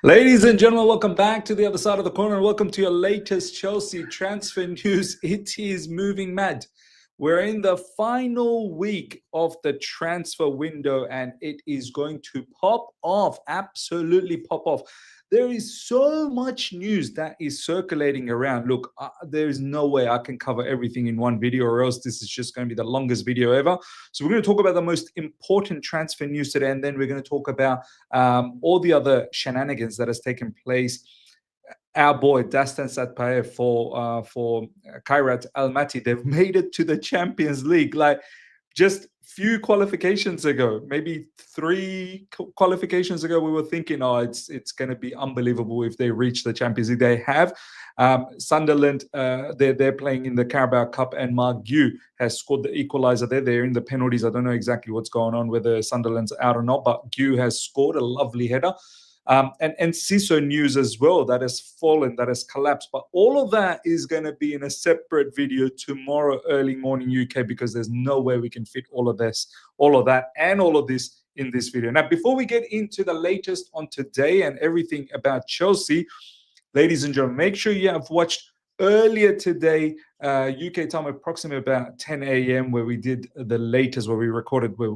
Ladies and gentlemen, welcome back to the other side of the corner. Welcome to your latest Chelsea transfer news. It is moving mad. We're in the final week of the transfer window and it is going to pop off, absolutely pop off. There is so much news that is circulating around. Look, there is no way I can cover everything in one video, or else this is just going to be the longest video ever. So we're going to talk about the most important transfer news today, and then we're going to talk about all the other shenanigans that has taken place. Our boy Dastan Satpayev for Kairat Almaty, they've made it to the Champions League. Like, just few qualifications ago, maybe 3 qualifications ago, we were thinking, oh, it's going to be unbelievable if they reach the Champions League. They have. Sunderland, they're playing in the Carabao Cup, and Mark Gu has scored the equaliser there. They're in the penalties. I don't know exactly what's going on, whether Sunderland's out or not, but Gu has scored a lovely header. And CISO news as well, that has fallen, that has collapsed. But all of that is going to be in a separate video tomorrow early morning UK, because there's no way we can fit all of this, all of that, and all of this in this video. Now, before we get into the latest on today and everything about Chelsea, ladies and gentlemen, make sure you have watched earlier today, UK time, approximately about 10 a.m., where we did the latest, where we recorded, we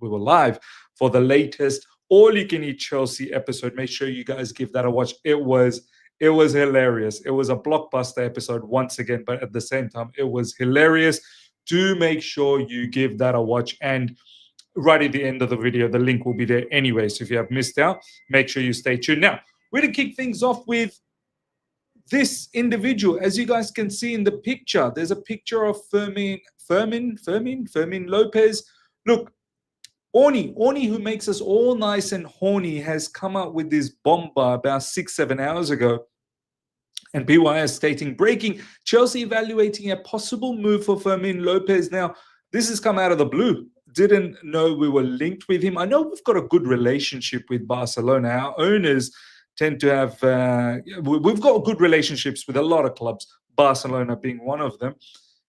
were live for the latest all-you-can-eat Chelsea episode. Make sure you guys give that a watch. It was hilarious. It was a blockbuster episode once again, but at the same time, it was hilarious. Do make sure you give that a watch. And right at the end of the video, the link will be there anyway. So if you have missed out, make sure you stay tuned. Now, we're going to kick things off with this individual. As you guys can see in the picture, there's a picture of Fermin Lopez. Look, Orny, who makes us all nice and horny, has come out with this bomber about 6-7 hours ago. And BYS stating, breaking, Chelsea evaluating a possible move for Fermin Lopez. Now, this has come out of the blue. Didn't know we were linked with him. I know we've got a good relationship with Barcelona. Our owners tend to have, we've got good relationships with a lot of clubs, Barcelona being one of them.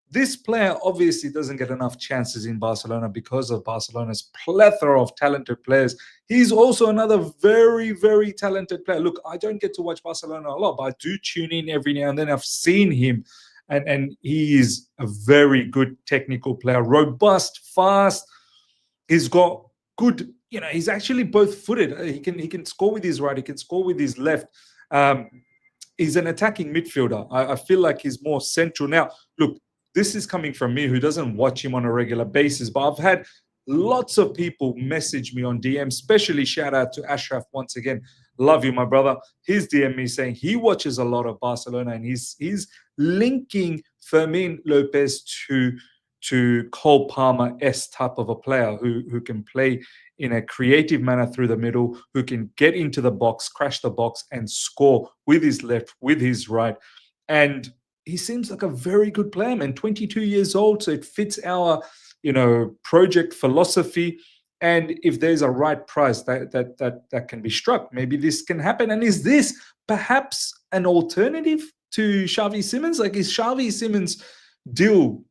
This player obviously doesn't get enough chances in Barcelona because of Barcelona's plethora of talented players. He's also another very, very talented player. Look, I don't get to watch Barcelona a lot, but I do tune in every now and then. I've seen him, and he is a very good technical player, robust, fast. He's got good, he's actually both-footed. He can score with his right, he can score with his left. He's an attacking midfielder. I feel like he's more central. Now, look, this is coming from me, who doesn't watch him on a regular basis, but I've had lots of people message me on DM, especially shout out to Ashraf once again. Love you, my brother. He's DM me saying he watches a lot of Barcelona, and he's linking Fermin Lopez to Cole Palmer-esque type of a player who can play in a creative manner through the middle, who can get into the box, crash the box, and score with his left, with his right. And he seems like a very good player, man. 22 years old, so it fits our, project philosophy. And if there's a right price that can be struck, maybe this can happen. And is this perhaps an alternative to Xavi Simons? Like, is Xavi Simons' deal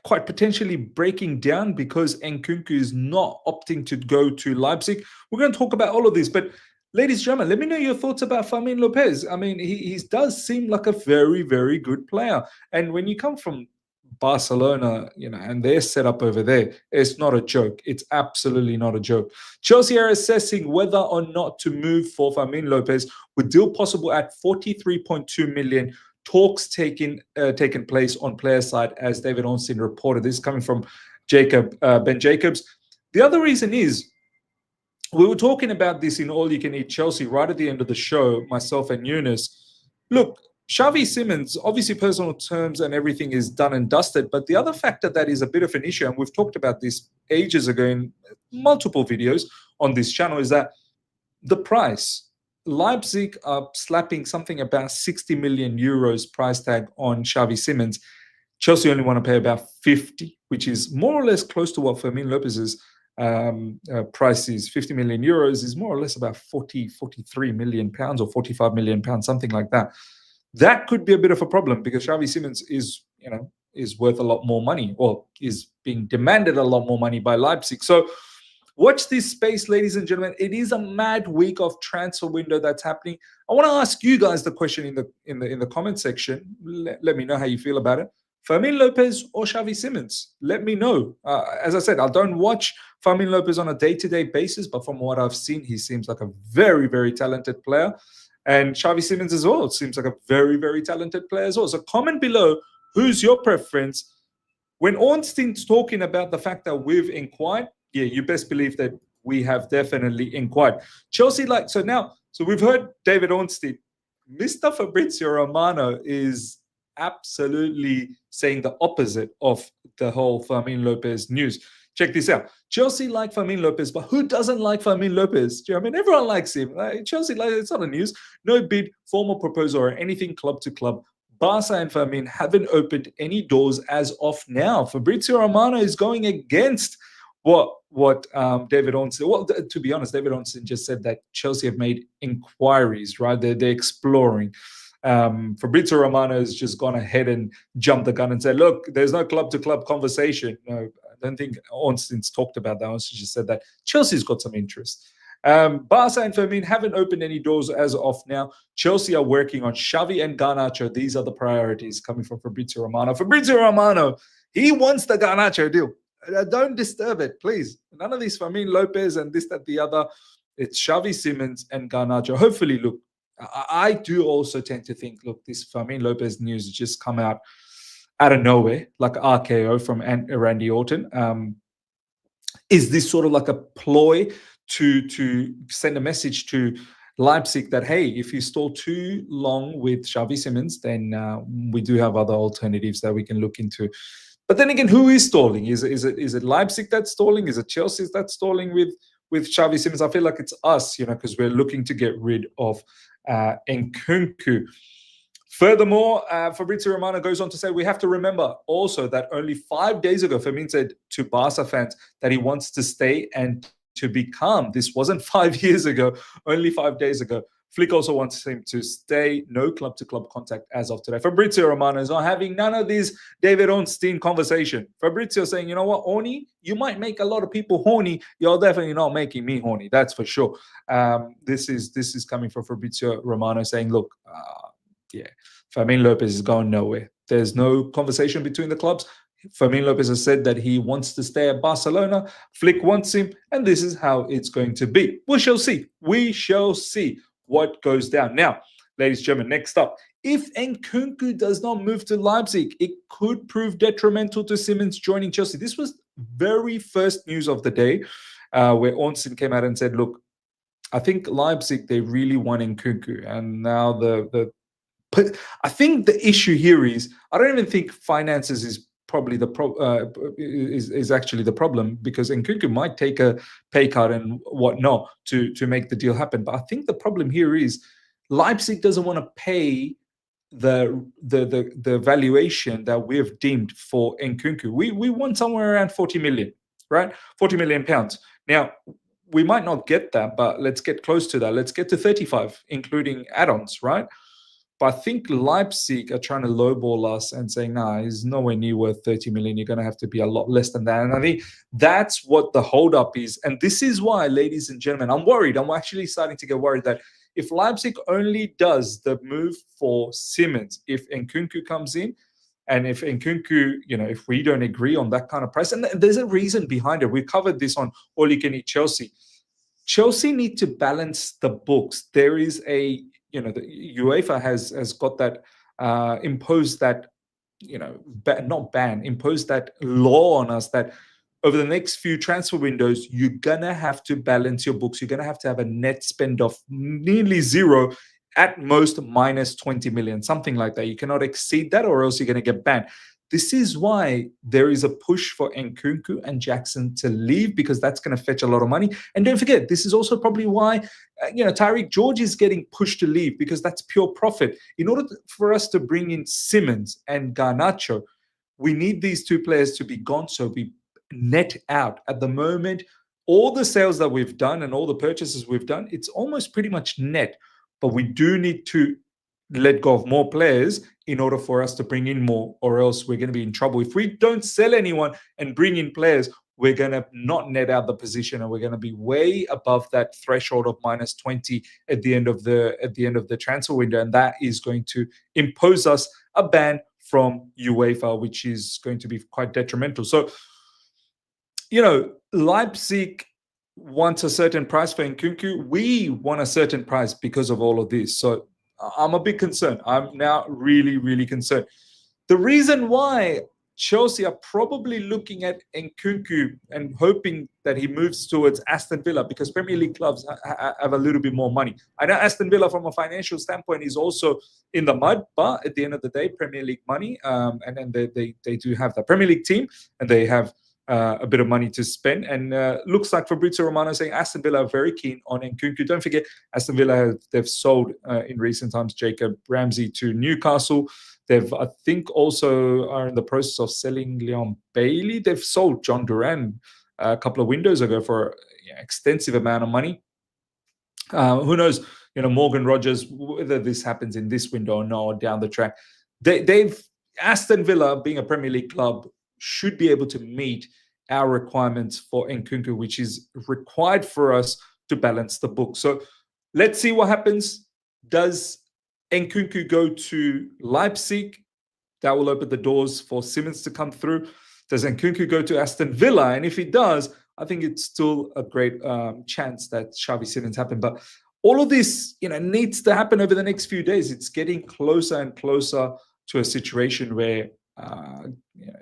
quite potentially breaking down because Nkunku is not opting to go to Leipzig? We're going to talk about all of this, but ladies and gentlemen, let me know your thoughts about Fermin Lopez. I mean, he does seem like a very, very good player. And when you come from Barcelona, and their setup over there, it's not a joke. It's absolutely not a joke. Chelsea are assessing whether or not to move for Fermin Lopez, with deal possible at 43.2 million. Talks taking place on player side, as David Ornstein reported. This is coming from Ben Jacobs. The other reason is, we were talking about this in All You Can Eat Chelsea right at the end of the show, myself and Eunice. Look, Xavi Simons, obviously personal terms and everything is done and dusted, but the other factor that is a bit of an issue, and we've talked about this ages ago in multiple videos on this channel, is that the price. Leipzig are slapping something about 60 million euros price tag on Xavi Simons. Chelsea only want to pay about 50, which is more or less close to what Fermin Lopez's price is. 50 million euros is more or less about 43 million pounds or 45 million pounds, something like that. That could be a bit of a problem, because Xavi Simons is worth a lot more money, or is being demanded a lot more money by Leipzig. So Watch this space, ladies and gentlemen. It is a mad week of transfer window that's happening. I want to ask you guys the question in the comment section. Let me know how you feel about it. Fermin Lopez or Xavi Simons? Let me know. As I said, I don't watch Fermin Lopez on a day-to-day basis, but from what I've seen, he seems like a very, very talented player. And Xavi Simons as well seems like a very, very talented player as well. So comment below, who's your preference? When Ornstein's talking about the fact that we've inquired, yeah, you best believe that we have definitely inquired. Chelsea, so we've heard David Ornstein. Mr. Fabrizio Romano is absolutely saying the opposite of the whole Fermin Lopez news. Check this out. Chelsea like Fermin Lopez, but who doesn't like Fermin Lopez? Do you know what I mean? Everyone likes him. Chelsea, it's not a news. No bid, formal proposal, or anything club to club. Barca and Fermin haven't opened any doors as of now. Fabrizio Romano is going against what David Ornstein. Well, to be honest, David Ornstein just said that Chelsea have made inquiries, right? They're exploring. Fabrizio Romano has just gone ahead and jumped the gun and said, look, there's no club-to-club conversation. No, I don't think Ornstein's talked about that. Ornstein just said that Chelsea's got some interest. Barca and Fermin haven't opened any doors as of now. Chelsea are working on Xavi and Garnacho. These are the priorities coming from Fabrizio Romano. Fabrizio Romano, he wants the Garnacho deal. Don't disturb it, please. None of these Fermin Lopez and this, that, the other. It's Xavi Simons and Garnacho. Hopefully, look, I do also tend to think, look, this Fermin Lopez news just come out of nowhere, like RKO from Randy Orton. Is this sort of like a ploy to send a message to Leipzig that, hey, if you stall too long with Xavi Simons, then we do have other alternatives that we can look into. But then again, who is stalling? Is it Leipzig that's stalling? Is it Chelsea that's stalling with Xavi Simons? I feel like it's us, because we're looking to get rid of Nkunku. Furthermore, Fabrizio Romano goes on to say, we have to remember also that only 5 days ago, Fermin said to Barca fans that he wants to stay and to be calm. This wasn't 5 years ago, only 5 days ago. Flick also wants him to stay, no club-to-club contact as of today. Fabrizio Romano is not having none of this David Ornstein conversation. Fabrizio saying, you know what, Orny, you might make a lot of people horny. You're definitely not making me horny, that's for sure. This is coming from Fabrizio Romano saying, look, Fermin Lopez is going nowhere. There's no conversation between the clubs. Fermin Lopez has said that he wants to stay at Barcelona. Flick wants him, and this is how it's going to be. We shall see. We shall see what goes down. Now, ladies and gentlemen, next up, if Nkunku does not move to Leipzig, it could prove detrimental to Simons joining Chelsea. This was very first news of the day, where Ornstein came out and said, look, I think Leipzig, they really want Nkunku. And now but I think the issue here is, I don't even think finances is probably is actually the problem, because Nkunku might take a pay cut and whatnot to make the deal happen. But I think the problem here is Leipzig doesn't want to pay the valuation that we've deemed for Nkunku. We want somewhere around 40 million, right? 40 million pounds. Now, we might not get that, but let's get close to that. Let's get to 35, including add-ons, right? But I think Leipzig are trying to lowball us and saying, nah, he's nowhere near worth 30 million. You're going to have to be a lot less than that. And I think that's what the holdup is. And this is why, ladies and gentlemen, I'm worried. I'm actually starting to get worried that if Leipzig only does the move for Simons, if Nkunku comes in, and if Nkunku, if we don't agree on that kind of price, and there's a reason behind it. We covered this on All You Can Eat Chelsea. Chelsea need to balance the books. There is the UEFA has got that, imposed that, imposed that law on us that over the next few transfer windows, you're going to have to balance your books. You're going to have a net spend of nearly zero, at most minus 20 million, something like that. You cannot exceed that or else you're going to get banned. This is why there is a push for Nkunku and Jackson to leave, because that's going to fetch a lot of money. And don't forget, this is also probably why, Tariq George is getting pushed to leave, because that's pure profit. In order for us to bring in Simons and Garnacho, we need these two players to be gone, so we net out. At the moment, all the sales that we've done and all the purchases we've done, it's almost pretty much net. But we do need to let go of more players in order for us to bring in more, or else we're going to be in trouble. If we don't sell anyone and bring in players, we're going to not net out the position, and we're going to be way above that threshold of -20 at the end of the transfer window, and that is going to impose us a ban from UEFA, which is going to be quite detrimental. So, Leipzig wants a certain price for Nkunku. We want a certain price because of all of this. So I'm a bit concerned. I'm now really, really concerned. The reason why Chelsea are probably looking at Nkunku and hoping that he moves towards Aston Villa, because Premier League clubs have a little bit more money. I know Aston Villa, from a financial standpoint, is also in the mud, but at the end of the day, Premier League money, and then they do have the Premier League team, and they have a bit of money to spend. And looks like Fabrizio Romano saying Aston Villa are very keen on Nkunku. Don't forget, Aston Villa, they've sold in recent times Jacob Ramsey to Newcastle. They've, I think, also are in the process of selling Leon Bailey. They've sold John Duran a couple of windows ago for an extensive amount of money. Who knows, Morgan Rogers, whether this happens in this window or not, or down the track. Aston Villa, being a Premier League club, should be able to meet our requirements for Nkunku, which is required for us to balance the book. So let's see what happens. Does Nkunku go to Leipzig? That will open the doors for Simmons to come through. Does Nkunku go to Aston Villa? And if he does, I think it's still a great chance that Xavi Simmons happen. But all of this, needs to happen over the next few days. It's getting closer and closer to a situation where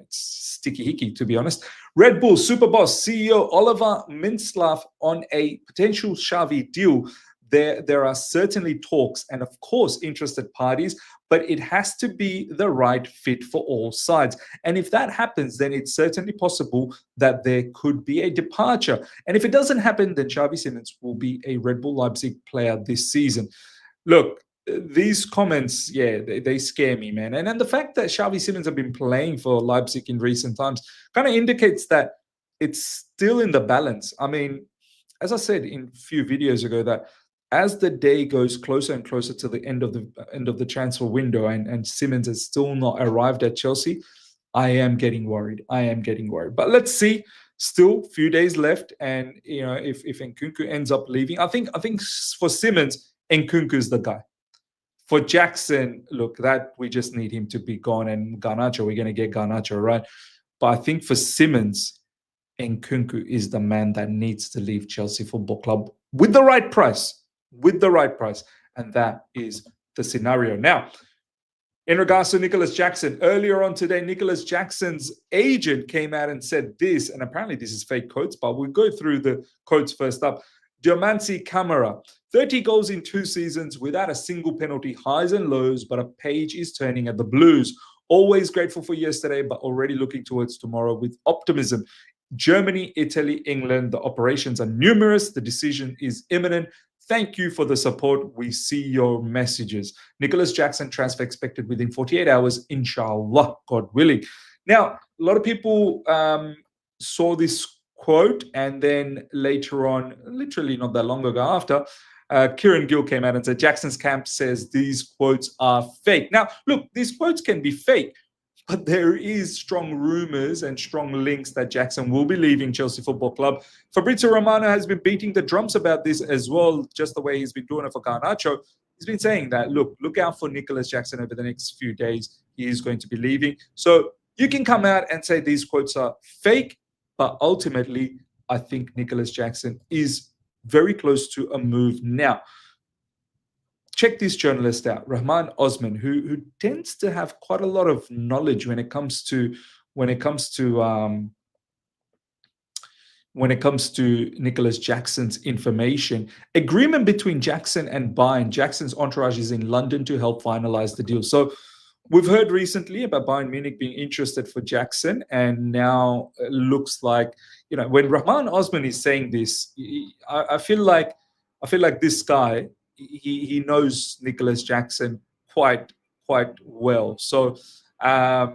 it's sticky hickey, to be honest. Red Bull Superboss CEO Oliver Mintzlaff on a potential Xavi deal. There are certainly talks and, of course, interested parties, but it has to be the right fit for all sides. And if that happens, then it's certainly possible that there could be a departure. And if it doesn't happen, then Xavi Simmons will be a Red Bull Leipzig player this season. Look, these comments, they scare me, man. And then the fact that Xavi Simmons have been playing for Leipzig in recent times kind of indicates that it's still in the balance. I mean, as I said in a few videos ago, that as the day goes closer and closer to the end of the transfer window, and Simmons has still not arrived at Chelsea, I am getting worried. But let's see. Still a few days left, and if Nkunku ends up leaving, I think for Simmons, Nkunku is the guy. For Jackson, look, that we just need him to be gone, and Garnacho, we're going to get Garnacho, right? But I think for Simmons, Nkunku is the man that needs to leave Chelsea Football Club with the right price. And that is the scenario. Now, in regards to Nicholas Jackson, earlier on today, Nicholas Jackson's agent came out and said this, and apparently this is fake quotes, but we'll go through the quotes first up. Diamanti Camara, 30 goals in 2 seasons without a single penalty, highs and lows, but a page is turning at the Blues. Always grateful for yesterday, but already looking towards tomorrow with optimism. Germany, Italy, England, the operations are numerous. The decision is imminent. Thank you for the support. We see your messages. Nicholas Jackson transfer expected within 48 hours, inshallah, God willing. Now, a lot of people saw this quote, and then later on, literally not that long ago after, Kieran Gill came out and said, Jackson's camp says these quotes are fake. Now, look, these quotes can be fake, but there is strong rumors and strong links that Jackson will be leaving Chelsea Football Club. Fabrizio Romano has been beating the drums about this as well, just the way he's been doing it for Garnacho. He's been saying that, look out for Nicholas Jackson over the next few days. He is going to be leaving. So you can come out and say these quotes are fake, but ultimately, I think Nicholas Jackson is very close to a move now. Check this journalist out, Rahman Osman, who tends to have quite a lot of knowledge when it comes to Nicholas Jackson's information. Agreement between Jackson and Bayern. Jackson's entourage is in London to help finalize the deal. So we've heard recently about Bayern Munich being interested for Jackson, and now it looks like, when Rahman Osman is saying this, I feel like this guy, he knows Nicholas Jackson quite well. So I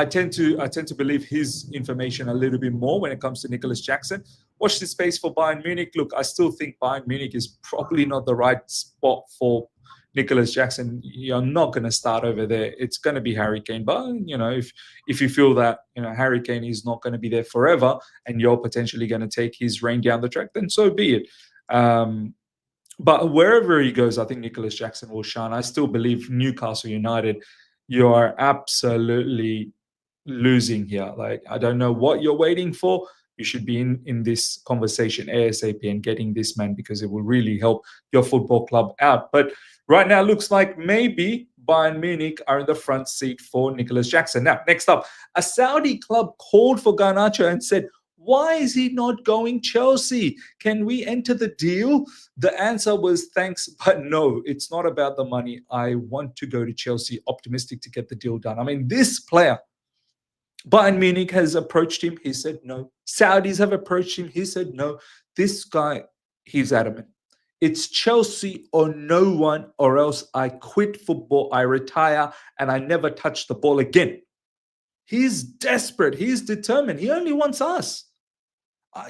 tend to believe his information a little bit more when it comes to Nicholas Jackson. Watch this space for Bayern Munich. Look, I still think Bayern Munich is probably not the right spot for Nicholas Jackson, you're not going to start over there. It's going to be Harry Kane. But, if you feel that, Harry Kane is not going to be there forever and you're potentially going to take his reign down the track, then so be it. But wherever he goes, I think Nicholas Jackson will shine. I still believe Newcastle United, you are absolutely losing here. Like, I don't know what you're waiting for. You should be in this conversation ASAP and getting this man, because it will really help your football club out. But right now, it looks like maybe Bayern Munich are in the front seat for Nicholas Jackson. Now, next up, a Saudi club called for Garnacho and said, why is he not going Chelsea? Can we enter the deal? The answer was thanks, but no, it's not about the money. I want to go to Chelsea, optimistic to get the deal done. I mean, this player, Bayern Munich has approached him. He said no. Saudis have approached him. He said no. This guy, he's adamant. It's Chelsea or no one, or else I quit football, I retire, and I never touch the ball again. He's desperate. He's determined. He only wants us.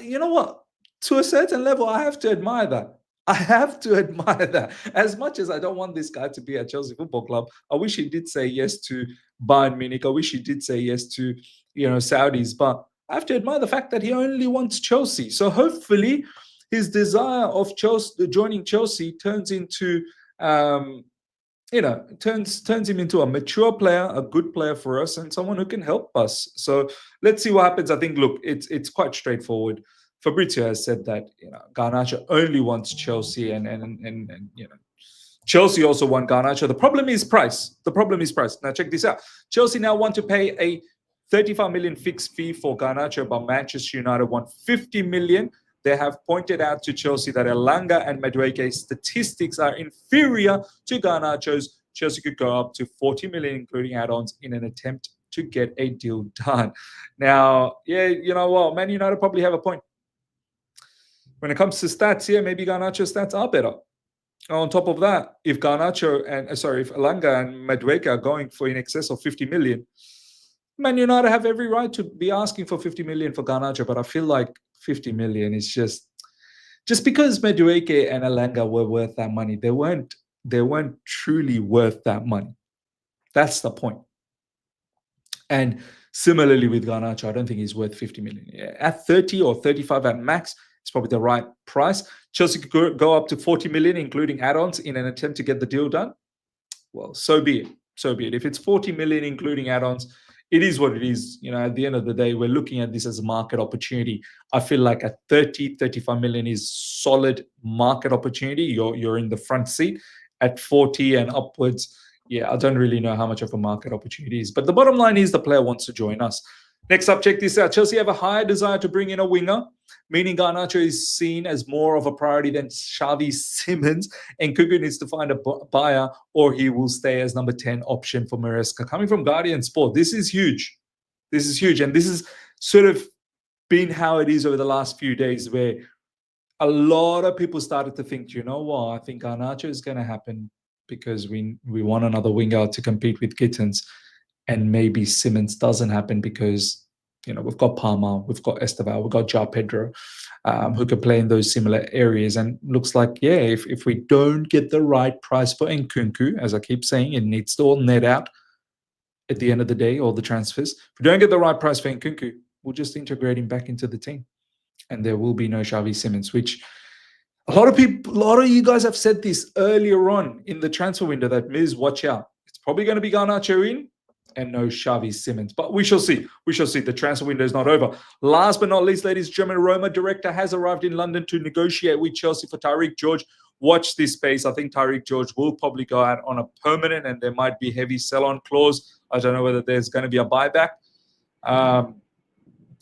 You know what? To a certain level, I have to admire that. I have to admire that. As much as I don't want this guy to be at Chelsea Football Club, I wish he did say yes to Bayern Munich. I wish he did say yes to, Saudis. But I have to admire the fact that he only wants Chelsea. So hopefully his desire of joining Chelsea turns into, turns him into a mature player, a good player for us, and someone who can help us. So let's see what happens. I think, look, it's quite straightforward. Fabrizio has said that Garnacho only wants Chelsea, and Chelsea also want Garnacho. The problem is price. Now check this out. Chelsea now want to pay a 35 million fixed fee for Garnacho, but Manchester United want 50 million. They have pointed out to Chelsea that Elanga and Madueke's statistics are inferior to Garnacho's. Chelsea could go up to 40 million, including add-ons, in an attempt to get a deal done. Now, yeah, you know what? Man United probably have a point. When it comes to stats here, maybe Garnacho's stats are better. On top of that, if Elanga and Madueke are going for in excess of 50 million, Man United have every right to be asking for 50 million for Garnacho, but I feel like 50 million is just because Madueke and Elanga were worth that money. They weren't truly worth that money. That's the point. And similarly with Garnacho, I don't think he's worth 50 million. At 30 or 35 at max, it's probably the right price. Chelsea could go up to 40 million, including add-ons, in an attempt to get the deal done. Well, so be it. If it's 40 million, including add-ons, it is what it is. At the end of the day, we're looking at this as a market opportunity. I feel like at 30, 35 million is solid market opportunity. You're in the front seat. At 40 and upwards, I don't really know how much of a market opportunity is. But the bottom line is the player wants to join us. Next up, check this out. Chelsea have a higher desire to bring in a winger, meaning Garnacho is seen as more of a priority than Xavi Simons, and Nkunku needs to find a buyer or he will stay as number 10 option for Maresca. Coming from Guardian Sport, this is huge. And this is sort of been how it is over the last few days, where a lot of people started to think, you know what, I think Garnacho is going to happen because we want another winger to compete with Gittins. And maybe Simons doesn't happen because, we've got Palmer, we've got Esteval, we've got João Pedro, who could play in those similar areas. And looks like, if we don't get the right price for Nkunku, as I keep saying, it needs to all net out at the end of the day, all the transfers. If we don't get the right price for Nkunku, we'll just integrate him back into the team. And there will be no Xavi Simons, which a lot of you guys have said this earlier on in the transfer window, that Miz, watch out. It's probably going to be Garnacho in, and no Xavi Simons. But we shall see. The transfer window is not over. Last but not least, ladies, German Roma director has arrived in London to negotiate with Chelsea for Tariq George. Watch this space. I think Tariq George will probably go out on a permanent, and there might be heavy sell-on clause. I don't know whether there's going to be a buyback.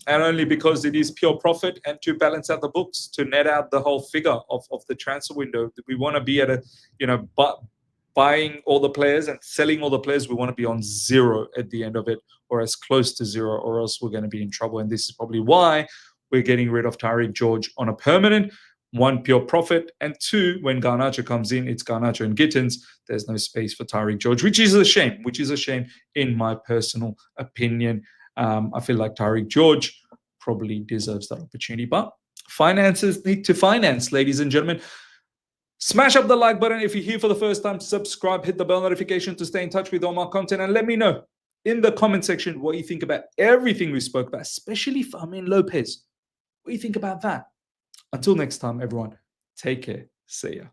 And only because it is pure profit and to balance out the books, to net out the whole figure of the transfer window. We want to be at buying all the players and selling all the players. We want to be on zero at the end of it, or as close to zero, or else we're going to be in trouble. And this is probably why we're getting rid of Tariq George on a permanent. One, pure profit, and two, when Garnacho comes in, it's Garnacho and Gittins. There's no space for Tariq George, which is a shame. In my personal opinion. I feel like Tariq George probably deserves that opportunity, but finances need to finance, ladies and gentlemen. Smash up the like button if you're here for the first time. Subscribe, hit the bell notification to stay in touch with all my content, and let me know in the comment section what you think about everything we spoke about, especially Fermin Lopez. What do you think about that? Until next time, everyone, take care. See ya.